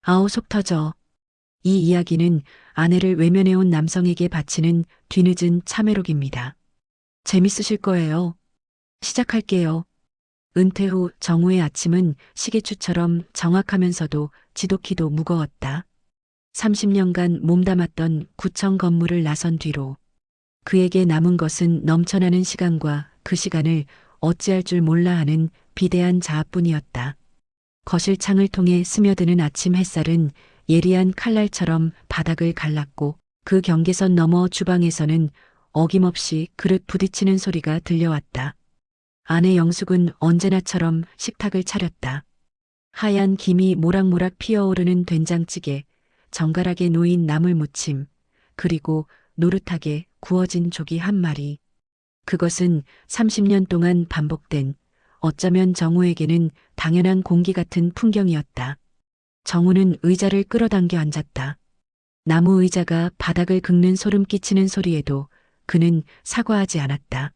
아우 속 터져. 이 이야기는 아내를 외면해온 남성에게 바치는 뒤늦은 참회록입니다. 재밌으실 거예요. 시작할게요. 은퇴 후 정우의 아침은 시계추처럼 정확하면서도 지독히도 무거웠다. 30년간 몸담았던 구청 건물을 나선 뒤로 그에게 남은 것은 넘쳐나는 시간과 그 시간을 어찌할 줄 몰라 하는 비대한 자아뿐이었다. 거실 창을 통해 스며드는 아침 햇살은 예리한 칼날처럼 바닥을 갈랐고 그 경계선 너머 주방에서는 어김없이 그릇 부딪히는 소리가 들려왔다. 아내 영숙은 언제나처럼 식탁을 차렸다. 하얀 김이 모락모락 피어오르는 된장찌개, 정갈하게 놓인 나물무침, 그리고 노릇하게 구워진 조기 한 마리. 그것은 30년 동안 반복된 어쩌면 정우에게는 당연한 공기 같은 풍경이었다. 정우는 의자를 끌어당겨 앉았다. 나무 의자가 바닥을 긁는 소름 끼치는 소리에도 그는 사과하지 않았다.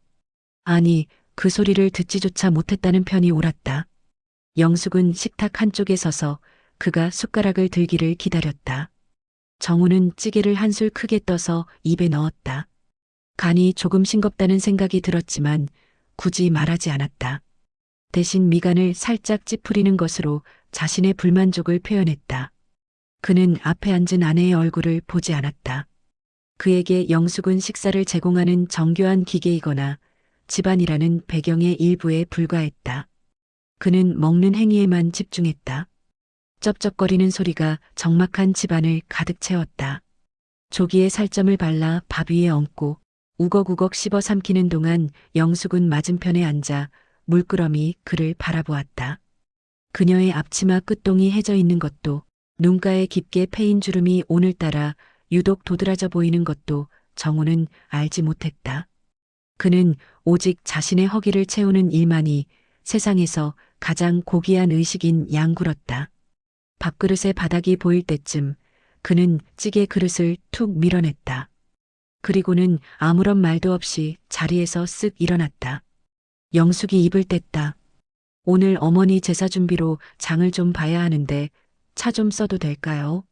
아니, 그 소리를 듣지조차 못했다는 편이 옳았다. 영숙은 식탁 한쪽에 서서 그가 숟가락을 들기를 기다렸다. 정우는 찌개를 한술 크게 떠서 입에 넣었다. 간이 조금 싱겁다는 생각이 들었지만 굳이 말하지 않았다. 대신 미간을 살짝 찌푸리는 것으로 자신의 불만족을 표현했다. 그는 앞에 앉은 아내의 얼굴을 보지 않았다. 그에게 영숙은 식사를 제공하는 정교한 기계이거나 집안이라는 배경의 일부에 불과했다. 그는 먹는 행위에만 집중했다. 쩝쩝거리는 소리가 적막한 집안을 가득 채웠다. 조기에 살점을 발라 밥 위에 얹고 우걱우걱 씹어 삼키는 동안 영숙은 맞은편에 앉아 물끄러미 그를 바라보았다. 그녀의 앞치마 끝동이 해져 있는 것도 눈가에 깊게 패인 주름이 오늘따라 유독 도드라져 보이는 것도 정우는 알지 못했다. 그는 오직 자신의 허기를 채우는 일만이 세상에서 가장 고귀한 의식인 양굴었다. 밥그릇의 바닥이 보일 때쯤 그는 찌개 그릇을 툭 밀어냈다. 그리고는 아무런 말도 없이 자리에서 쓱 일어났다. 영숙이 입을 뗐다. 오늘 어머니 제사 준비로 장을 좀 봐야 하는데 차 좀 써도 될까요?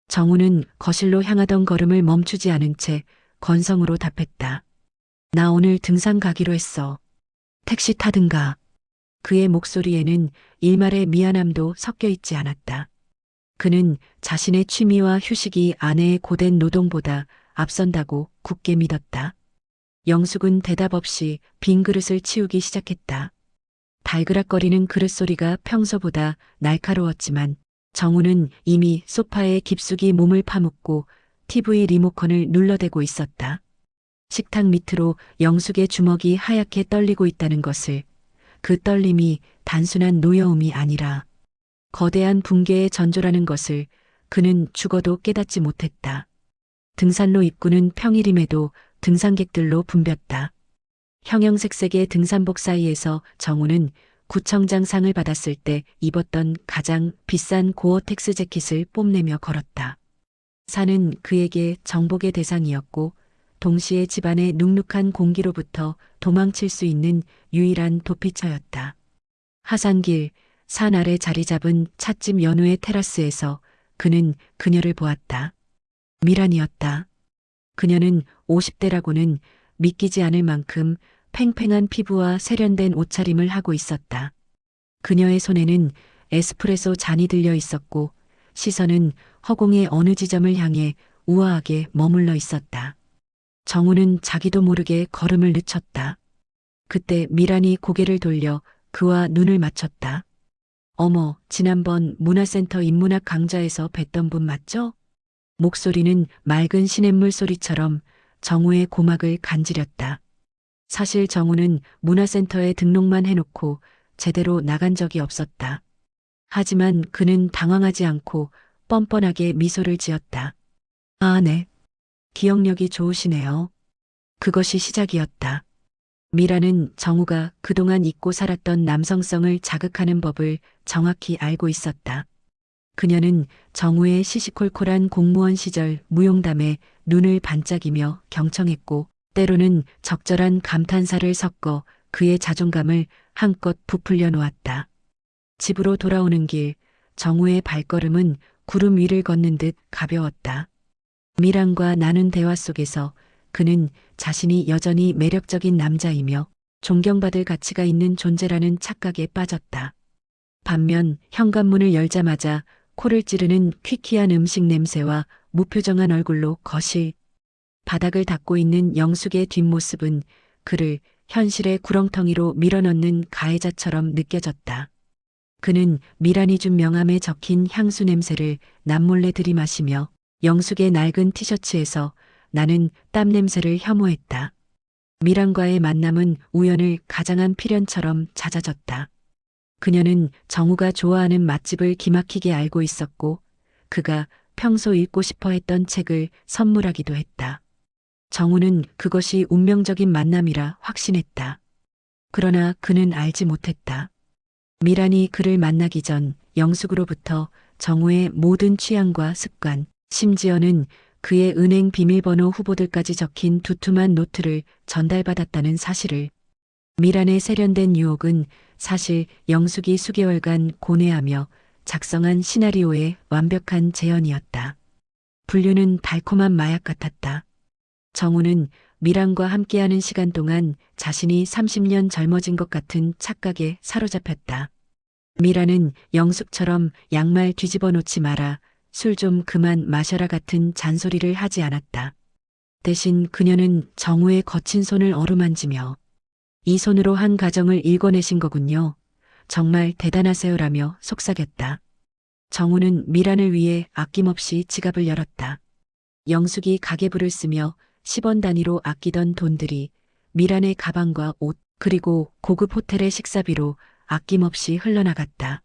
정우는 거실로 향하던 걸음을 멈추지 않은 채 건성으로 답했다. 나 오늘 등산 가기로 했어. 택시 타든가. 그의 목소리에는 일말의 미안함도 섞여 있지 않았다. 그는 자신의 취미와 휴식이 아내의 고된 노동보다 앞선다고 굳게 믿었다. 영숙은 대답 없이 빈 그릇을 치우기 시작했다. 달그락거리는 그릇 소리가 평소보다 날카로웠지만 정우는 이미 소파에 깊숙이 몸을 파묻고 TV 리모컨을 눌러대고 있었다. 식탁 밑으로 영숙의 주먹이 하얗게 떨리고 있다는 것을, 그 떨림이 단순한 노여움이 아니라 거대한 붕괴의 전조라는 것을 그는 죽어도 깨닫지 못했다. 등산로 입구는 평일임에도 등산객들로 붐볐다. 형형색색의 등산복 사이에서 정우는 구청장 상을 받았을 때 입었던 가장 비싼 고어텍스 재킷을 뽐내며 걸었다. 산은 그에게 정복의 대상이었고 동시에 집안의 눅눅한 공기로부터 도망칠 수 있는 유일한 도피처였다. 하산길, 산 아래 자리 잡은 찻집 연우의 테라스에서 그는 그녀를 보았다. 미란이었다. 그녀는 50대라고는 믿기지 않을 만큼 팽팽한 피부와 세련된 옷차림을 하고 있었다. 그녀의 손에는 에스프레소 잔이 들려 있었고 시선은 허공의 어느 지점을 향해 우아하게 머물러 있었다. 정우는 자기도 모르게 걸음을 늦췄다. 그때 미란이 고개를 돌려 그와 눈을 맞췄다. 어머, 지난번 문화센터 인문학 강좌에서 뵀던 분 맞죠? 목소리는 맑은 시냇물 소리처럼 정우의 고막을 간지렸다. 사실 정우는 문화센터에 등록만 해놓고 제대로 나간 적이 없었다. 하지만 그는 당황하지 않고 뻔뻔하게 미소를 지었다. 아, 네. 기억력이 좋으시네요. 그것이 시작이었다. 미라는 정우가 그동안 잊고 살았던 남성성을 자극하는 법을 정확히 알고 있었다. 그녀는 정우의 시시콜콜한 공무원 시절 무용담에 눈을 반짝이며 경청했고 때로는 적절한 감탄사를 섞어 그의 자존감을 한껏 부풀려 놓았다. 집으로 돌아오는 길 정우의 발걸음은 구름 위를 걷는 듯 가벼웠다. 미란과 나눈 대화 속에서 그는 자신이 여전히 매력적인 남자이며 존경받을 가치가 있는 존재라는 착각에 빠졌다. 반면 현관문을 열자마자 코를 찌르는 퀴퀴한 음식 냄새와 무표정한 얼굴로 거실 바닥을 닦고 있는 영숙의 뒷모습은 그를 현실의 구렁텅이로 밀어넣는 가해자처럼 느껴졌다. 그는 미란이 준 명함에 적힌 향수 냄새를 남몰래 들이마시며 영숙의 낡은 티셔츠에서 나는 땀 냄새를 혐오했다. 미란과의 만남은 우연을 가장한 필연처럼 잦아졌다. 그녀는 정우가 좋아하는 맛집을 기막히게 알고 있었고 그가 평소 읽고 싶어 했던 책을 선물하기도 했다. 정우는 그것이 운명적인 만남이라 확신했다. 그러나 그는 알지 못했다. 미란이 그를 만나기 전 영숙으로부터 정우의 모든 취향과 습관, 심지어는 그의 은행 비밀번호 후보들까지 적힌 두툼한 노트를 전달받았다는 사실을. 미란의 세련된 유혹은 사실 영숙이 수개월간 고뇌하며 작성한 시나리오의 완벽한 재현이었다. 분류는 달콤한 마약 같았다. 정우는 미란과 함께하는 시간 동안 자신이 30년 젊어진 것 같은 착각에 사로잡혔다. 미란은 영숙처럼 양말 뒤집어 놓지 마라, 술 좀 그만 마셔라 같은 잔소리를 하지 않았다. 대신 그녀는 정우의 거친 손을 어루만지며 이 손으로 한 가정을 일궈내신 거군요. 정말 대단하세요라며 속삭였다. 정우는 미란을 위해 아낌없이 지갑을 열었다. 영숙이 가계부를 쓰며 10원 단위로 아끼던 돈들이 미란의 가방과 옷, 그리고 고급 호텔의 식사비로 아낌없이 흘러나갔다.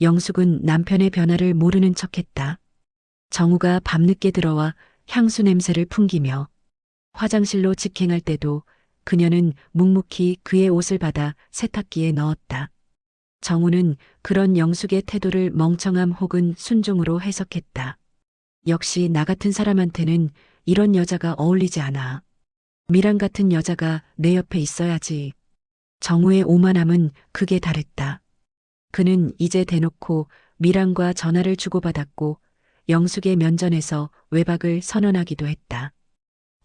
영숙은 남편의 변화를 모르는 척했다. 정우가 밤늦게 들어와 향수 냄새를 풍기며 화장실로 직행할 때도 그녀는 묵묵히 그의 옷을 받아 세탁기에 넣었다. 정우는 그런 영숙의 태도를 멍청함 혹은 순종으로 해석했다. 역시 나 같은 사람한테는 이런 여자가 어울리지 않아. 미란 같은 여자가 내 옆에 있어야지. 정우의 오만함은 극에 달했다. 그는 이제 대놓고 미란과 전화를 주고받았고 영숙의 면전에서 외박을 선언하기도 했다.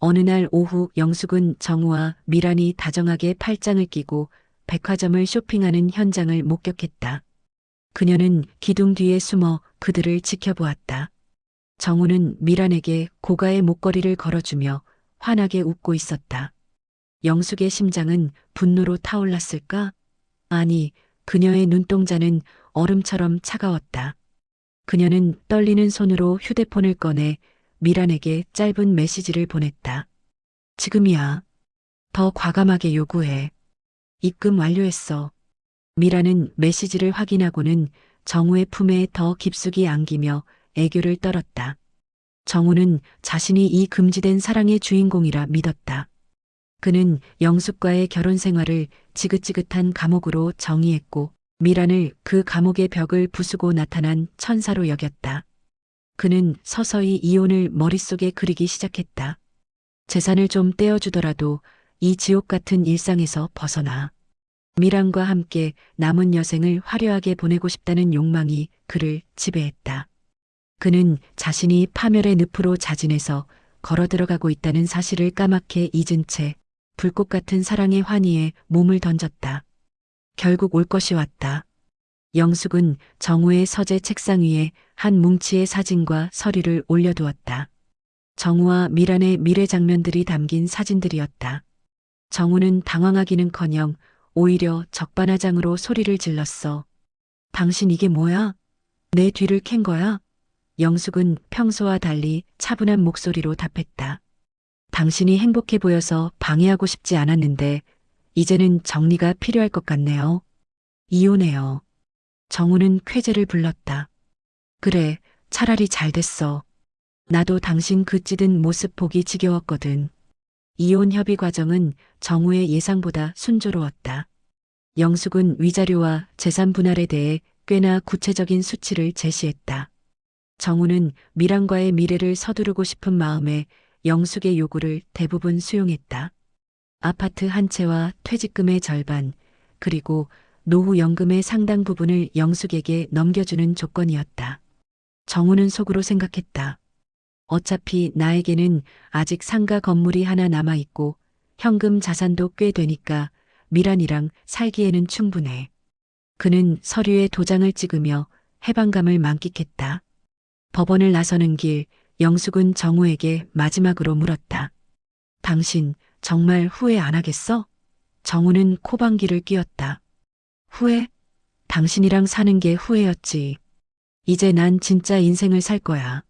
어느 날 오후 영숙은 정우와 미란이 다정하게 팔짱을 끼고 백화점을 쇼핑하는 현장을 목격했다. 그녀는 기둥 뒤에 숨어 그들을 지켜보았다. 정우는 미란에게 고가의 목걸이를 걸어주며 환하게 웃고 있었다. 영숙의 심장은 분노로 타올랐을까? 아니, 그녀의 눈동자는 얼음처럼 차가웠다. 그녀는 떨리는 손으로 휴대폰을 꺼내 미란에게 짧은 메시지를 보냈다. 지금이야. 더 과감하게 요구해. 입금 완료했어. 미란은 메시지를 확인하고는 정우의 품에 더 깊숙이 안기며 애교를 떨었다. 정우는 자신이 이 금지된 사랑의 주인공이라 믿었다. 그는 영숙과의 결혼 생활을 지긋지긋한 감옥으로 정의했고 미란을 그 감옥의 벽을 부수고 나타난 천사로 여겼다. 그는 서서히 이혼을 머릿속에 그리기 시작했다. 재산을 좀 떼어주더라도 이 지옥 같은 일상에서 벗어나 미란과 함께 남은 여생을 화려하게 보내고 싶다는 욕망이 그를 지배했다. 그는 자신이 파멸의 늪으로 자진해서 걸어 들어가고 있다는 사실을 까맣게 잊은 채 불꽃 같은 사랑의 환희에 몸을 던졌다. 결국 올 것이 왔다. 영숙은 정우의 서재 책상 위에 한 뭉치의 사진과 서류를 올려두었다. 정우와 미란의 미래 장면들이 담긴 사진들이었다. 정우는 당황하기는커녕 오히려 적반하장으로 소리를 질렀어. 당신 이게 뭐야? 내 뒤를 캔 거야? 영숙은 평소와 달리 차분한 목소리로 답했다. 당신이 행복해 보여서 방해하고 싶지 않았는데 이제는 정리가 필요할 것 같네요. 이혼해요. 정우는 쾌재를 불렀다. 그래, 차라리 잘 됐어. 나도 당신 그 찌든 모습 보기 지겨웠거든. 이혼 협의 과정은 정우의 예상보다 순조로웠다. 영숙은 위자료와 재산 분할에 대해 꽤나 구체적인 수치를 제시했다. 정우는 미란과의 미래를 서두르고 싶은 마음에 영숙의 요구를 대부분 수용했다. 아파트 한 채와 퇴직금의 절반, 그리고 노후 연금의 상당 부분을 영숙에게 넘겨주는 조건이었다. 정우는 속으로 생각했다. 어차피 나에게는 아직 상가 건물이 하나 남아있고 현금 자산도 꽤 되니까 미란이랑 살기에는 충분해. 그는 서류에 도장을 찍으며 해방감을 만끽했다. 법원을 나서는 길, 영숙은 정우에게 마지막으로 물었다. 당신 정말 후회 안 하겠어? 정우는 코방귀를 뀌었다. 후회? 당신이랑 사는 게 후회였지. 이제 난 진짜 인생을 살 거야.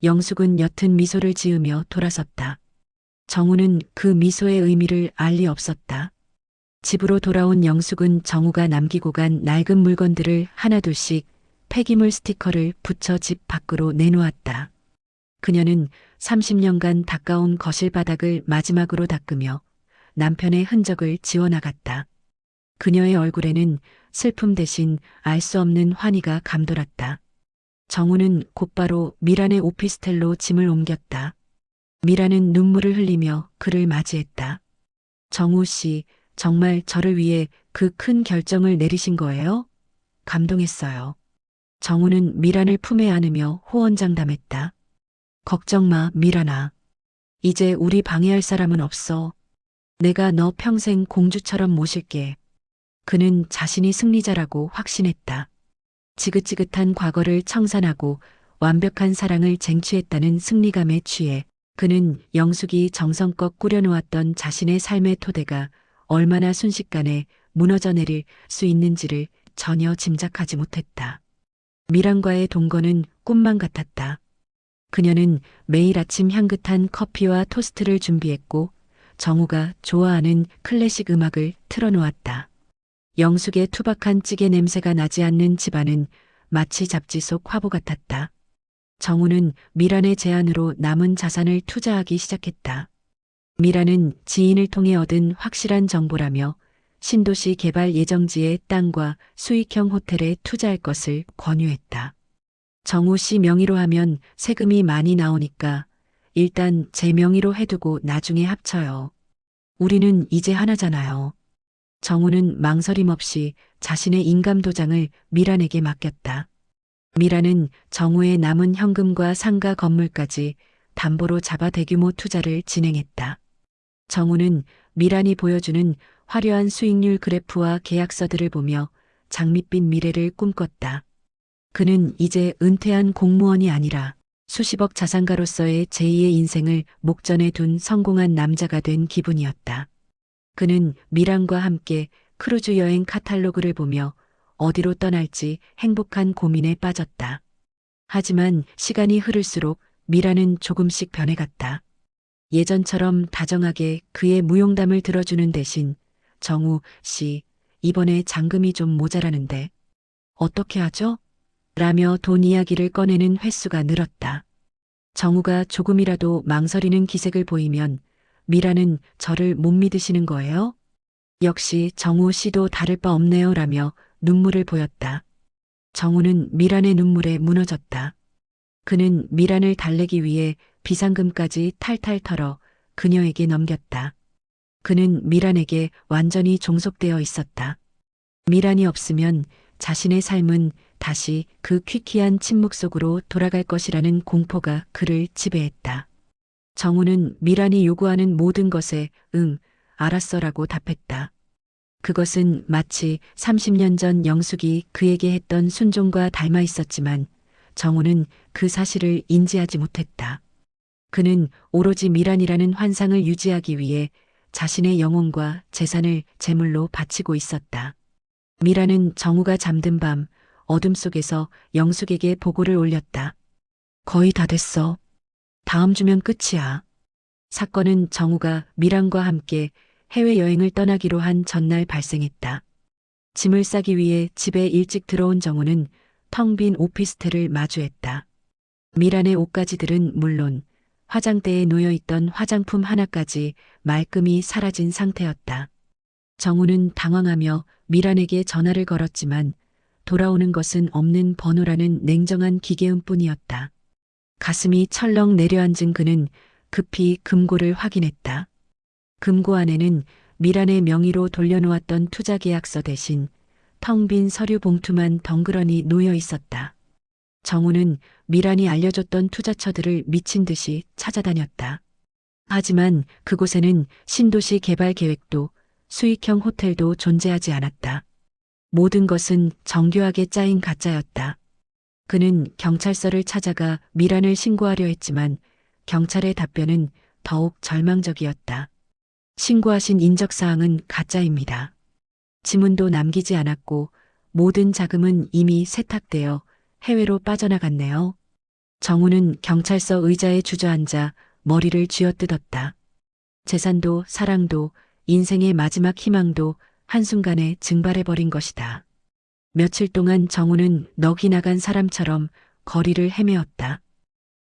영숙은 옅은 미소를 지으며 돌아섰다. 정우는 그 미소의 의미를 알 리 없었다. 집으로 돌아온 영숙은 정우가 남기고 간 낡은 물건들을 하나둘씩 폐기물 스티커를 붙여 집 밖으로 내놓았다. 그녀는 30년간 닦아온 거실 바닥을 마지막으로 닦으며 남편의 흔적을 지워나갔다. 그녀의 얼굴에는 슬픔 대신 알 수 없는 환희가 감돌았다. 정우는 곧바로 미란의 오피스텔로 짐을 옮겼다. 미란은 눈물을 흘리며 그를 맞이했다. 정우 씨, 정말 저를 위해 그 큰 결정을 내리신 거예요? 감동했어요. 정우는 미란을 품에 안으며 호언장담했다. 걱정 마, 미란아. 이제 우리 방해할 사람은 없어. 내가 너 평생 공주처럼 모실게. 그는 자신이 승리자라고 확신했다. 지긋지긋한 과거를 청산하고 완벽한 사랑을 쟁취했다는 승리감에 취해 그는 영숙이 정성껏 꾸려놓았던 자신의 삶의 토대가 얼마나 순식간에 무너져 내릴 수 있는지를 전혀 짐작하지 못했다. 미란과의 동거는 꿈만 같았다. 그녀는 매일 아침 향긋한 커피와 토스트를 준비했고 정우가 좋아하는 클래식 음악을 틀어놓았다. 영숙의 투박한 찌개 냄새가 나지 않는 집안은 마치 잡지 속 화보 같았다. 정우는 미란의 제안으로 남은 자산을 투자하기 시작했다. 미란은 지인을 통해 얻은 확실한 정보라며 신도시 개발 예정지의 땅과 수익형 호텔에 투자할 것을 권유했다. 정우 씨 명의로 하면 세금이 많이 나오니까 일단 제 명의로 해두고 나중에 합쳐요. 우리는 이제 하나잖아요. 정우는 망설임 없이 자신의 인감도장을 미란에게 맡겼다. 미란은 정우의 남은 현금과 상가 건물까지 담보로 잡아 대규모 투자를 진행했다. 정우는 미란이 보여주는 화려한 수익률 그래프와 계약서들을 보며 장밋빛 미래를 꿈꿨다. 그는 이제 은퇴한 공무원이 아니라 수십억 자산가로서의 제2의 인생을 목전에 둔 성공한 남자가 된 기분이었다. 그는 미란과 함께 크루즈 여행 카탈로그를 보며 어디로 떠날지 행복한 고민에 빠졌다. 하지만 시간이 흐를수록 미란은 조금씩 변해갔다. 예전처럼 다정하게 그의 무용담을 들어주는 대신 정우 씨, 이번에 잔금이 좀 모자라는데 어떻게 하죠? 라며 돈 이야기를 꺼내는 횟수가 늘었다. 정우가 조금이라도 망설이는 기색을 보이면 미라는 저를 못 믿으시는 거예요? 역시 정우 씨도 다를 바 없네요 라며 눈물을 보였다. 정우는 미란의 눈물에 무너졌다. 그는 미란을 달래기 위해 비상금까지 탈탈 털어 그녀에게 넘겼다. 그는 미란에게 완전히 종속되어 있었다. 미란이 없으면 자신의 삶은 다시 그 퀴퀴한 침묵 속으로 돌아갈 것이라는 공포가 그를 지배했다. 정우는 미란이 요구하는 모든 것에 응, 알았어라고 답했다. 그것은 마치 30년 전 영숙이 그에게 했던 순종과 닮아 있었지만 정우는 그 사실을 인지하지 못했다. 그는 오로지 미란이라는 환상을 유지하기 위해 자신의 영혼과 재산을 제물로 바치고 있었다. 미란은 정우가 잠든 밤 어둠 속에서 영숙에게 보고를 올렸다. 거의 다 됐어. 다음 주면 끝이야. 사건은 정우가 미란과 함께 해외여행을 떠나기로 한 전날 발생했다. 짐을 싸기 위해 집에 일찍 들어온 정우는 텅 빈 오피스텔을 마주했다. 미란의 옷가지들은 물론 화장대에 놓여있던 화장품 하나까지 말끔히 사라진 상태였다. 정우는 당황하며 미란에게 전화를 걸었지만 돌아오는 것은 없는 번호라는 냉정한 기계음뿐이었다. 가슴이 철렁 내려앉은 그는 급히 금고를 확인했다. 금고 안에는 미란의 명의로 돌려놓았던 투자 계약서 대신 텅 빈 서류 봉투만 덩그러니 놓여 있었다. 정우는 미란이 알려줬던 투자처들을 미친 듯이 찾아다녔다. 하지만 그곳에는 신도시 개발 계획도 수익형 호텔도 존재하지 않았다. 모든 것은 정교하게 짜인 가짜였다. 그는 경찰서를 찾아가 미란을 신고하려 했지만 경찰의 답변은 더욱 절망적이었다. 신고하신 인적사항은 가짜입니다. 지문도 남기지 않았고 모든 자금은 이미 세탁되어 해외로 빠져나갔네요. 정우는 경찰서 의자에 주저앉아 머리를 쥐어뜯었다. 재산도 사랑도 인생의 마지막 희망도 한순간에 증발해버린 것이다. 며칠 동안 정우는 넋이 나간 사람처럼 거리를 헤매었다.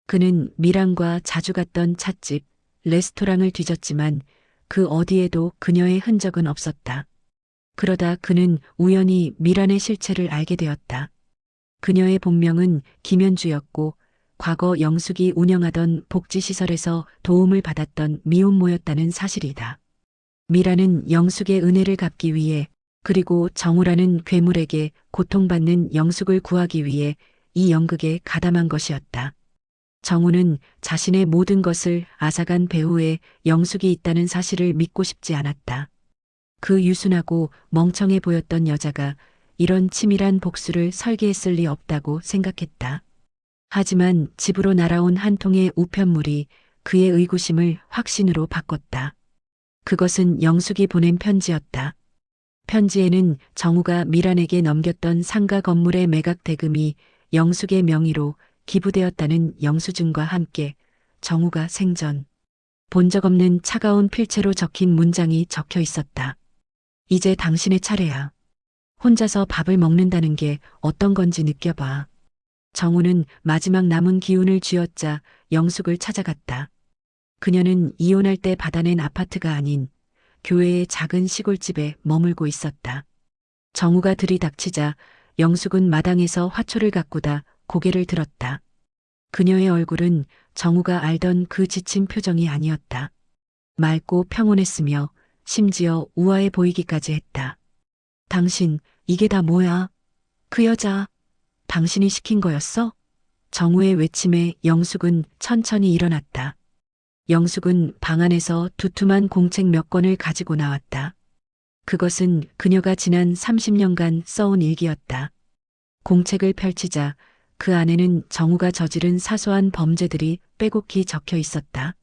그는 미란과 자주 갔던 찻집, 레스토랑을 뒤졌지만 그 어디에도 그녀의 흔적은 없었다. 그러다 그는 우연히 미란의 실체를 알게 되었다. 그녀의 본명은 김현주였고 과거 영숙이 운영하던 복지시설에서 도움을 받았던 미혼모였다는 사실이다. 미란은 영숙의 은혜를 갚기 위해 그리고 정우라는 괴물에게 고통받는 영숙을 구하기 위해 이 연극에 가담한 것이었다. 정우는 자신의 모든 것을 앗아간 배우에 영숙이 있다는 사실을 믿고 싶지 않았다. 그 유순하고 멍청해 보였던 여자가 이런 치밀한 복수를 설계했을 리 없다고 생각했다. 하지만 집으로 날아온 한 통의 우편물이 그의 의구심을 확신으로 바꿨다. 그것은 영숙이 보낸 편지였다. 편지에는 정우가 미란에게 넘겼던 상가 건물의 매각 대금이 영숙의 명의로 기부되었다는 영수증과 함께 정우가 생전 본 적 없는 차가운 필체로 적힌 문장이 적혀 있었다. 이제 당신의 차례야. 혼자서 밥을 먹는다는 게 어떤 건지 느껴봐. 정우는 마지막 남은 기운을 쥐어짜 영숙을 찾아갔다. 그녀는 이혼할 때 받아낸 아파트가 아닌 교회의 작은 시골집에 머물고 있었다. 정우가 들이닥치자 영숙은 마당에서 화초를 가꾸다 고개를 들었다. 그녀의 얼굴은 정우가 알던 그 지친 표정이 아니었다. 맑고 평온했으며 심지어 우아해 보이기까지 했다. 당신, 이게 다 뭐야? 그 여자, 당신이 시킨 거였어? 정우의 외침에 영숙은 천천히 일어났다. 영숙은 방 안에서 두툼한 공책 몇 권을 가지고 나왔다. 그것은 그녀가 지난 30년간 써온 일기였다. 공책을 펼치자 그 안에는 정우가 저지른 사소한 범죄들이 빼곡히 적혀 있었다.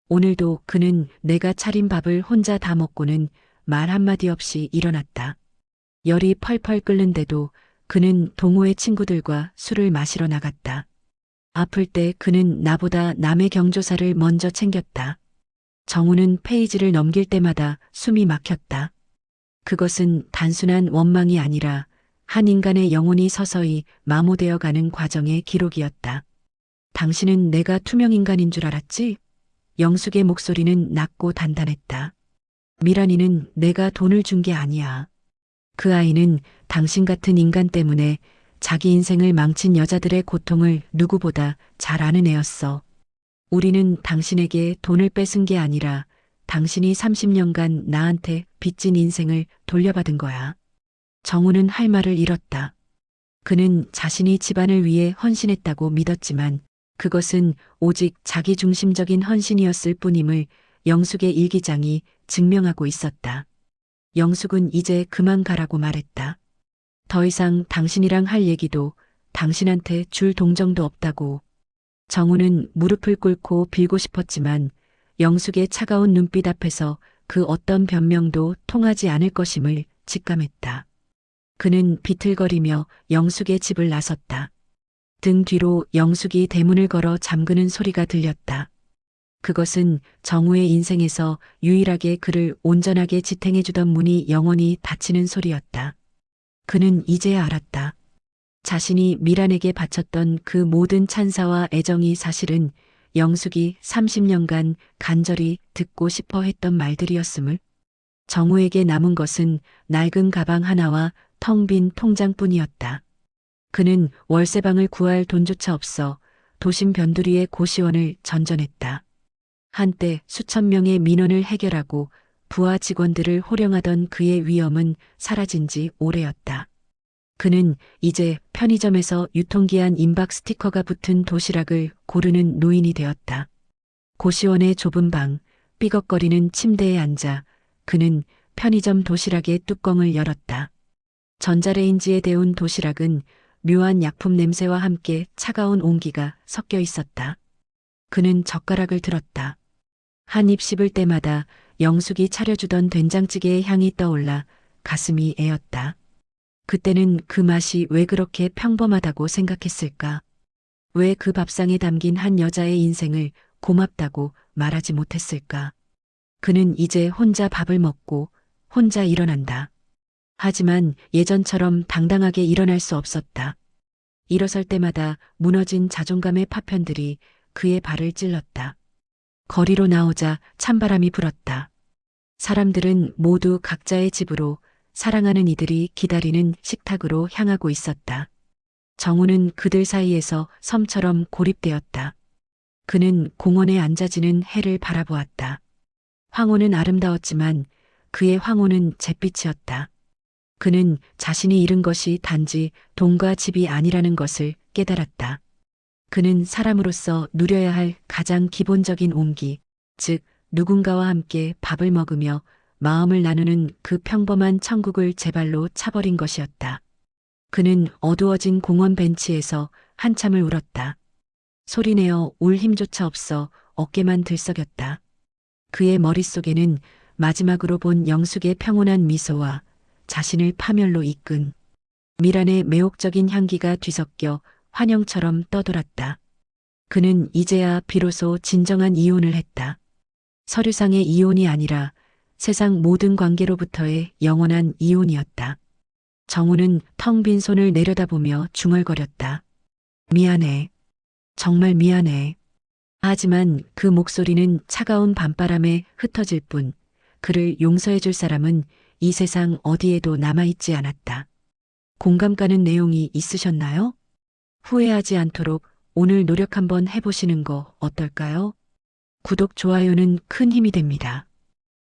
오늘도 그는 내가 차린 밥을 혼자 다 먹고는 말 한마디 없이 일어났다. 열이 펄펄 끓는데도 그는 동호회 친구들과 술을 마시러 나갔다. 아플 때 그는 나보다 남의 경조사를 먼저 챙겼다. 정우는 페이지를 넘길 때마다 숨이 막혔다. 그것은 단순한 원망이 아니라 한 인간의 영혼이 서서히 마모되어 가는 과정의 기록이었다. 당신은 내가 투명인간인 줄 알았지? 영숙의 목소리는 낮고 단단했다. 미란이는 내가 돈을 준 게 아니야. 그 아이는 당신 같은 인간 때문에 자기 인생을 망친 여자들의 고통을 누구보다 잘 아는 애였어. 우리는 당신에게 돈을 뺏은 게 아니라 당신이 30년간 나한테 빚진 인생을 돌려받은 거야. 정우는 할 말을 잃었다. 그는 자신이 집안을 위해 헌신했다고 믿었지만 그것은 오직 자기중심적인 헌신이었을 뿐임을 영숙의 일기장이 증명하고 있었다. 영숙은 이제 그만 가라고 말했다. 더 이상 당신이랑 할 얘기도 당신한테 줄 동정도 없다고. 정우는 무릎을 꿇고 빌고 싶었지만 영숙의 차가운 눈빛 앞에서 그 어떤 변명도 통하지 않을 것임을 직감했다. 그는 비틀거리며 영숙의 집을 나섰다. 등 뒤로 영숙이 대문을 걸어 잠그는 소리가 들렸다. 그것은 정우의 인생에서 유일하게 그를 온전하게 지탱해주던 문이 영원히 닫히는 소리였다. 그는 이제야 알았다. 자신이 미란에게 바쳤던 그 모든 찬사와 애정이 사실은 영숙이 30년간 간절히 듣고 싶어 했던 말들이었음을. 정우에게 남은 것은 낡은 가방 하나와 텅 빈 통장뿐이었다. 그는 월세방을 구할 돈조차 없어 도심 변두리의 고시원을 전전했다. 한때 수천 명의 민원을 해결하고 부하 직원들을 호령하던 그의 위엄은 사라진 지 오래였다. 그는 이제 편의점에서 유통기한 임박 스티커가 붙은 도시락을 고르는 노인이 되었다. 고시원의 좁은 방, 삐걱거리는 침대에 앉아 그는 편의점 도시락의 뚜껑을 열었다. 전자레인지에 데운 도시락은 묘한 약품 냄새와 함께 차가운 온기가 섞여 있었다. 그는 젓가락을 들었다. 한 입 씹을 때마다 영숙이 차려주던 된장찌개의 향이 떠올라 가슴이 애었다. 그때는 그 맛이 왜 그렇게 평범하다고 생각했을까? 왜 그 밥상에 담긴 한 여자의 인생을 고맙다고 말하지 못했을까? 그는 이제 혼자 밥을 먹고 혼자 일어난다. 하지만 예전처럼 당당하게 일어날 수 없었다. 일어설 때마다 무너진 자존감의 파편들이 그의 발을 찔렀다. 거리로 나오자 찬바람이 불었다. 사람들은 모두 각자의 집으로 사랑하는 이들이 기다리는 식탁으로 향하고 있었다. 정우는 그들 사이에서 섬처럼 고립되었다. 그는 공원에 앉아지는 해를 바라보았다. 황혼은 아름다웠지만 그의 황혼은 잿빛이었다. 그는 자신이 잃은 것이 단지 돈과 집이 아니라는 것을 깨달았다. 그는 사람으로서 누려야 할 가장 기본적인 온기, 즉 누군가와 함께 밥을 먹으며 마음을 나누는 그 평범한 천국을 제 발로 차버린 것이었다. 그는 어두워진 공원 벤치에서 한참을 울었다. 소리내어 울 힘조차 없어 어깨만 들썩였다. 그의 머릿속에는 마지막으로 본 영숙의 평온한 미소와 자신을 파멸로 이끈 미란의 매혹적인 향기가 뒤섞여 환영처럼 떠돌았다. 그는 이제야 비로소 진정한 이혼을 했다. 서류상의 이혼이 아니라 세상 모든 관계로부터의 영원한 이혼이었다. 정우는 텅 빈 손을 내려다보며 중얼거렸다. 미안해. 정말 미안해. 하지만 그 목소리는 차가운 밤바람에 흩어질 뿐 그를 용서해 줄 사람은 이 세상 어디에도 남아있지 않았다. 공감 가는 내용이 있으셨나요? 후회하지 않도록 오늘 노력 한번 해보시는 거 어떨까요? 구독, 좋아요는 큰 힘이 됩니다.